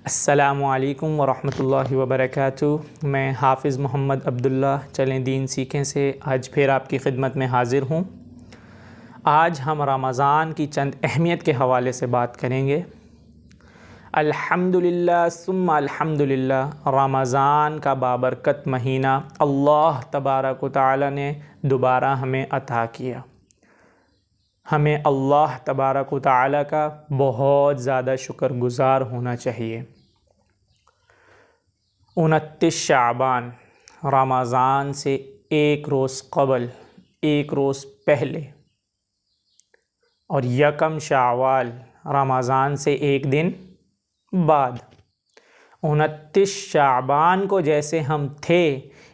अस्सलामुअलैकुम वरहमतुल्लाहि वबरकातुहू। मैं हाफ़िज़ मोहम्मद अब्दुल्ला चलें दीन सीखें से आज फिर आपकी खिदमत में हाज़िर हूँ। आज हम रमज़ान की चंद अहमियत के हवाले से बात करेंगे। अल्हम्दुलिल्लाह सुम्मा अल्हम्दुलिल्लाह, रमज़ान का बाबरकत महीना अल्लाह तबारक व तआला ने दोबारा हमें अता किया। हमें अल्लाह तबारक व तआला का बहुत ज़्यादा शुक्रगुज़ार होना चाहिए। 29 शाबान, रमज़ान से एक रोज़ क़बल, एक रोज़ पहले, और यकम शावाल, रमज़ान से एक दिन बाद। 29 शाबान को जैसे हम थे,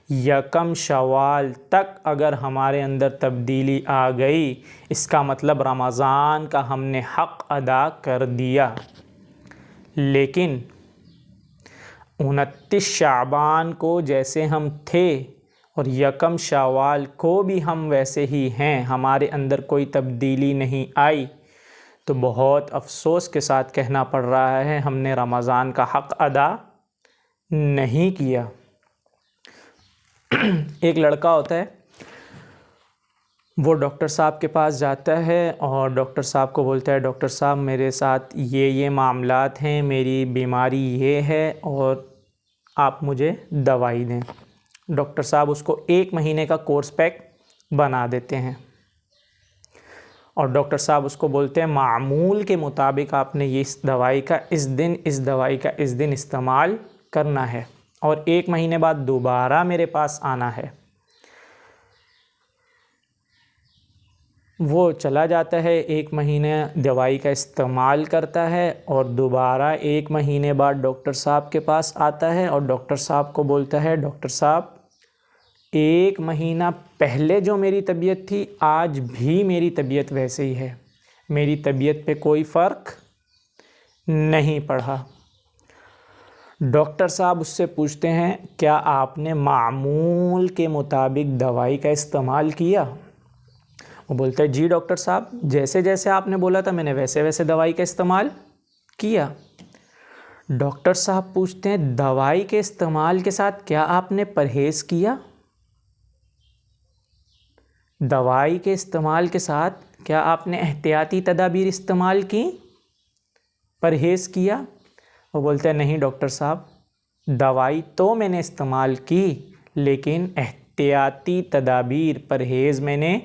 यकम शवाल तक अगर हमारे अंदर तब्दीली आ गई, इसका मतलब रमज़ान का हमने हक़ अदा कर दिया। लेकिन 29 शाबान को जैसे हम थे और यकम शवाल को भी हम वैसे ही हैं, हमारे अंदर कोई तब्दीली नहीं आई, तो बहुत अफ़सोस के साथ कहना पड़ रहा है हमने रमज़ान का हक़ अदा नहीं किया। एक लड़का होता है, वो डॉक्टर साहब के पास जाता है और डॉक्टर साहब को बोलता है, डॉक्टर साहब मेरे साथ ये मामलात हैं, मेरी बीमारी ये है और आप मुझे दवाई दें। डॉक्टर साहब उसको 1 महीने का कोर्स पैक बना देते हैं और डॉक्टर साहब उसको बोलते हैं मामूल के मुताबिक आपने ये इस दवाई का इस दिन, इस दवाई का इस दिन इस्तेमाल करना है और 1 महीने बाद दोबारा मेरे पास आना है। वो चला जाता है, 1 महीने दवाई का इस्तेमाल करता है और दोबारा 1 महीने बाद डॉक्टर साहब के पास आता है और डॉक्टर साहब को बोलता है, डॉक्टर साहब 1 महीना पहले जो मेरी तबीयत थी, आज भी मेरी तबीयत वैसे ही है, मेरी तबीयत पे कोई फ़र्क नहीं पड़ा। डॉक्टर साहब उससे पूछते हैं, क्या आपने मामूल के मुताबिक दवाई का इस्तेमाल किया? वो बोलता है, जी डॉक्टर साहब, जैसे जैसे आपने बोला था मैंने वैसे वैसे दवाई का इस्तेमाल किया। डॉक्टर साहब पूछते हैं, दवाई के इस्तेमाल के साथ क्या आपने परहेज़ किया? दवाई के इस्तेमाल के साथ क्या आपने एहतियाती तदाबीर इस्तेमाल की, परहेज़ किया? वो बोलता है, नहीं डॉक्टर साहब, दवाई तो मैंने इस्तेमाल की, लेकिन एहतियाती तदाबीर, परहेज़ मैंने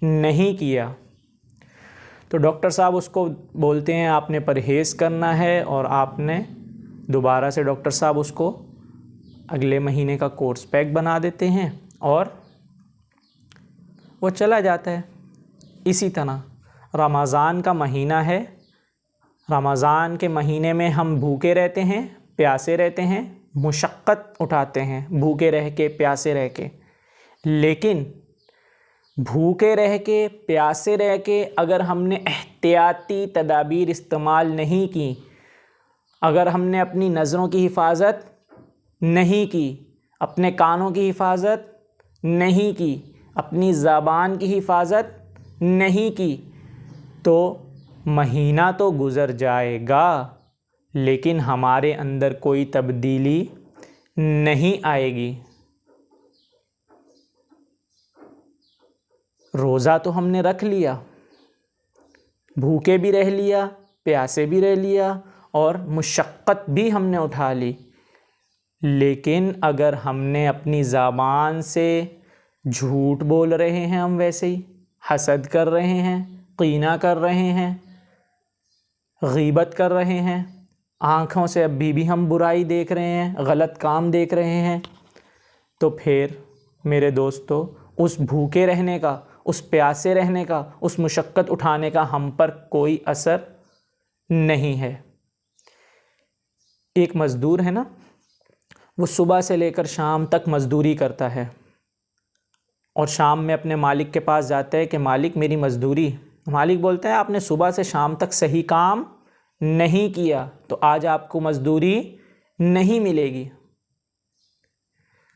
नहीं किया। तो डॉक्टर साहब उसको बोलते हैं आपने परहेज़ करना है और आपने दोबारा से डॉक्टर साहब उसको अगले महीने का कोर्स पैक बना देते हैं और वो चला जाता है। इसी तरह रमज़ान का महीना है, रमज़ान के महीने में हम भूखे रहते हैं, प्यासे रहते हैं, मुशक्क़त उठाते हैं भूखे रह के, प्यासे रह के। लेकिन भूखे रह के, प्यासे रह के अगर हमने एहतियाती तदाबीर इस्तेमाल नहीं की, अगर हमने अपनी नज़रों की हिफाजत नहीं की, अपने कानों की हिफाजत नहीं की, अपनी ज़बान की हिफाजत नहीं की, तो महीना तो गुज़र जाएगा लेकिन हमारे अंदर कोई तब्दीली नहीं आएगी। रोज़ा तो हमने रख लिया, भूखे भी रह लिया, प्यासे भी रह लिया और मुशक्क़त भी हमने उठा ली, लेकिन अगर हमने अपनी ज़बान से झूठ बोल रहे हैं, हम वैसे ही हसद कर रहे हैं, कीना कर रहे हैं, ग़ीबत कर रहे हैं, आँखों से अभी भी हम बुराई देख रहे हैं, गलत काम देख रहे हैं, तो फिर मेरे दोस्तों उस भूखे रहने का, उस प्यासे रहने का, उस मुशक्क़त उठाने का हम पर कोई असर नहीं है। एक मज़दूर है ना, वो सुबह से लेकर शाम तक मज़दूरी करता है और शाम में अपने मालिक के पास जाता है कि मालिक मेरी मज़दूरी। मालिक बोलता है आपने सुबह से शाम तक सही काम नहीं किया, तो आज आपको मज़दूरी नहीं मिलेगी।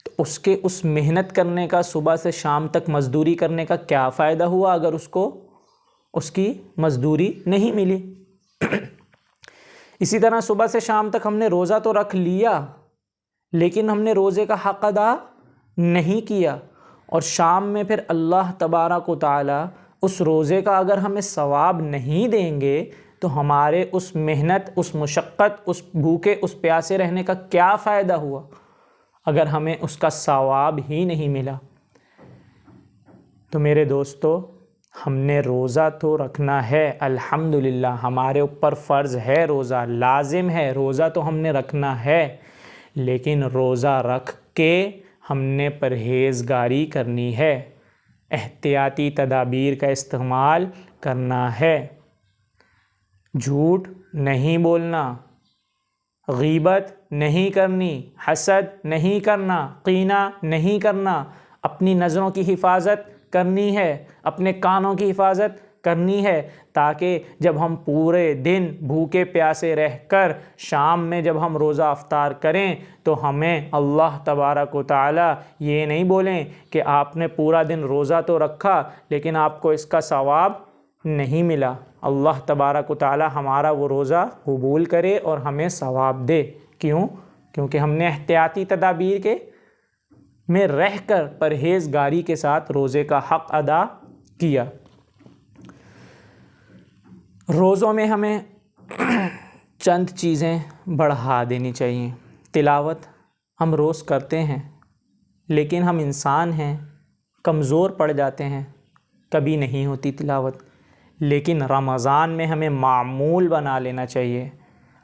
तो उसके उस मेहनत करने का, सुबह से शाम तक मज़दूरी करने का क्या फ़ायदा हुआ अगर उसको उसकी मज़दूरी नहीं मिली। इसी तरह सुबह से शाम तक हमने रोज़ा तो रख लिया, लेकिन हमने रोज़े का हक़ अदा नहीं किया, और शाम में फिर अल्लाह तबारक व तआला उस रोज़े का अगर हमें सवाब नहीं देंगे तो हमारे उस मेहनत, उस मुशक्क़त, उस भूखे, उस प्यासे रहने का क्या फ़ायदा हुआ अगर हमें उसका सवाब ही नहीं मिला। तो मेरे दोस्तों, हमने रोज़ा तो रखना है, अल्हम्दुलिल्लाह हमारे ऊपर फ़र्ज़ है, रोज़ा लाजिम है, रोज़ा तो हमने रखना है, लेकिन रोज़ा रख के हमने परहेज़गारी करनी है, एहतियाती तदाबीर का इस्तेमाल करना है। झूठ नहीं बोलना, गीबत नहीं करनी, हसद नहीं करना, कीना नहीं करना, अपनी नज़रों की हिफाजत करनी है, अपने कानों की हिफाजत करनी है, ताकि जब हम पूरे दिन भूखे प्यासे रहकर शाम में जब हम रोज़ा अफ्तार करें तो हमें अल्लाह तबारक व तआला ये नहीं बोलें कि आपने पूरा दिन रोज़ा तो रखा लेकिन आपको इसका सवाब नहीं मिला। अल्लाह तबारक व तआला हमारा वो रोज़ा कबूल करे और हमें सवाब दे। क्यों? क्योंकि हमने एहतियाती तदाबीर के में रहकर परहेज़गारी के साथ रोज़े का हक़ अदा किया। रोज़ों में हमें चंद चीज़ें बढ़ा देनी चाहिए। तिलावत हम रोज़ करते हैं, लेकिन हम इंसान हैं, कमज़ोर पड़ जाते हैं, कभी नहीं होती तिलावत। लेकिन रमज़ान में हमें मामूल बना लेना चाहिए।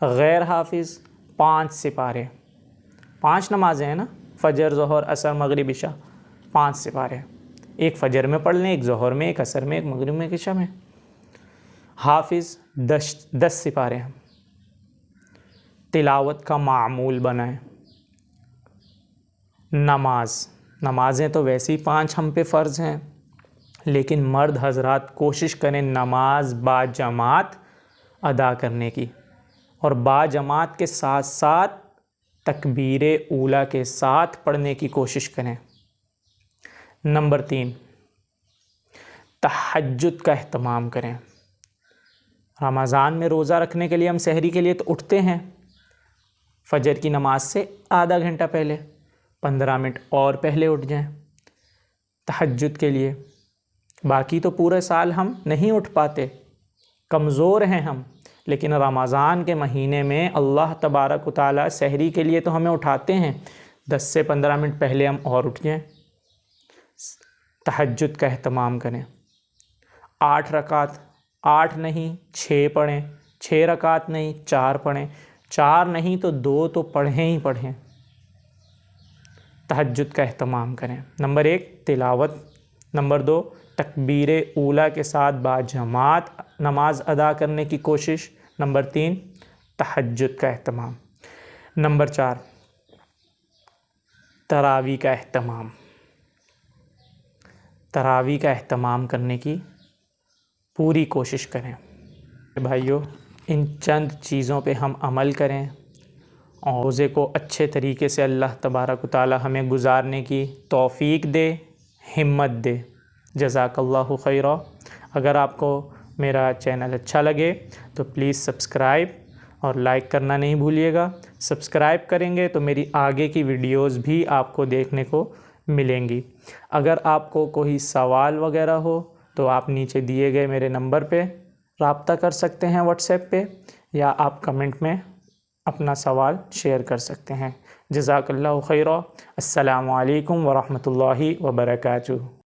गैर हाफिज़ 5 सिपारे, 5 नमाज़ें हैं ना, फ़जर, ज़ोहर, असर, मगरिब, इशा, 5 सिपारे। एक फ़जर में पढ़ लें, एक ज़ोहर में, एक असर में, एक मगरिब में, एक इशा में। हाफिज़ 10 सिपारे हैं। तिलावत का मामूल बनाएं। नमाज़ें तो वैसे ही 5 हम पे फ़र्ज़ हैं, लेकिन मर्द हज़रात कोशिश करें नमाज बाजमात अदा करने की, और बाजमात के साथ साथ तकबीरे ऊला के साथ पढ़ने की कोशिश करें। नंबर 3, तहज्जुद का एहतमाम करें। रमज़ान में रोज़ा रखने के लिए हम सहरी के लिए तो उठते हैं फ़जर की नमाज से आधा घंटा पहले, 15 मिनट और पहले उठ जाएं तहज्जुद के लिए। बाकी तो पूरे साल हम नहीं उठ पाते, कमज़ोर हैं हम, लेकिन रमज़ान के महीने में अल्लाह तबारक व तआला सहरी के लिए तो हमें उठाते हैं। 10 से 15 मिनट पहले हम और उठ जाएं, तहज्जुद का एहतमाम करें। 8 रकात, 8 नहीं 6 पढ़ें, 6 रकात नहीं 4 पढ़ें, 4 नहीं तो 2 तो पढ़ें ही पढ़ें। तहज्जुद का एहतमाम करें। नंबर 1 तिलावत, नंबर 2 तकबीर ऊला के साथ बाजमात नमाज अदा करने की कोशिश, नंबर 3 तहज्जुद का एहतमाम, नंबर 4 तरावी का एहतमाम। तरावी का एहतमाम करने की पूरी कोशिश करें। भाइयों, इन चंद चीज़ों पे हम अमल करें और रोज़े को अच्छे तरीके से अल्लाह तबारक व तआला हमें गुजारने की तौफ़ीक दे, हिम्मत दे। जज़ाकल्लाहु खैरा। अगर आपको मेरा चैनल अच्छा लगे तो प्लीज़ सब्सक्राइब और लाइक करना नहीं भूलिएगा। सब्सक्राइब करेंगे तो मेरी आगे की वीडियोस भी आपको देखने को मिलेंगी। अगर आपको कोई सवाल वगैरह हो तो आप नीचे दिए गए मेरे नंबर पे रब्ता कर सकते हैं व्हाट्सएप पे, या आप कमेंट में अपना सवाल शेयर कर सकते हैं। जज़ाकल्लाहु खैरा। अस्सलामु अलैकुम व रहमतुल्लाहि व बरकातुहू।